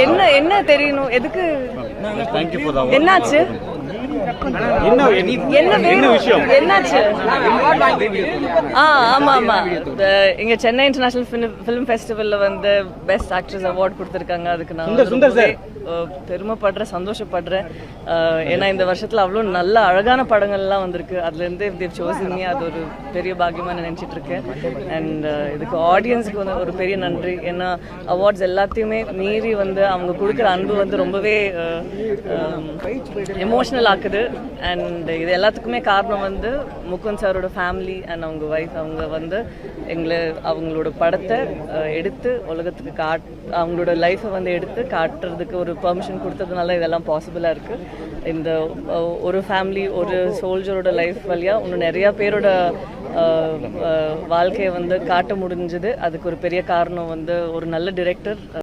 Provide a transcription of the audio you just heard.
என்ன என்ன தெரியணும் எதுக்கு என்னாச்சு என்னாச்சு ஆமா ஆமா இங்க சென்னை இன்டர்நேஷனல் ஃபிலிம் ஃபெஸ்டிவல்ல வந்து பெஸ்ட் ஆக்ட்ரஸ் அவார்ட் கொடுத்திருக்காங்க. அதுக்கு நான் பெருமைப்படுறேன், சந்தோஷப்படுறேன். ஏன்னா இந்த வருஷத்துல அவ்வளோ நல்ல அழகான படங்கள்லாம் வந்திருக்கு. அதுல இருந்து தேவ் சோசன் மீ, அது ஒரு பெரிய பாக்கியமா நினைச்சிட்டு இருக்கேன். அண்ட் இதுக்கு ஆடியன்ஸுக்கு வந்து ஒரு பெரிய நன்றி. ஏன்னா அவார்ட்ஸ் எல்லாத்தையுமே மீறி வந்து அவங்க கொடுக்குற அன்பு வந்து ரொம்பவே எமோஷனல் ஆக்குது. அண்ட் இது எல்லாத்துக்குமே காரணம் வந்து முகுந்த் சாரோட ஃபேமிலி அண்ட் அவங்க ஒய்ஃப். அவங்க வந்து அவங்களோட படத்தை எடுத்து உலகத்துக்கு அவங்களோட லைஃப்பை வந்து எடுத்து காட்டுறதுக்கு ஒரு பெர்மிஷன் கொடுத்ததுனால இதெல்லாம் பாசிபிளாக இருக்குது. இந்த ஒரு ஃபேமிலி, ஒரு சோல்ஜரோட லைஃப் வழியாக இன்னும் நிறையா பேரோட வாழ்க்கையை வந்து காட்ட முடிஞ்சது. அதுக்கு ஒரு பெரிய காரணம் வந்து ஒரு நல்ல டிரெக்டர்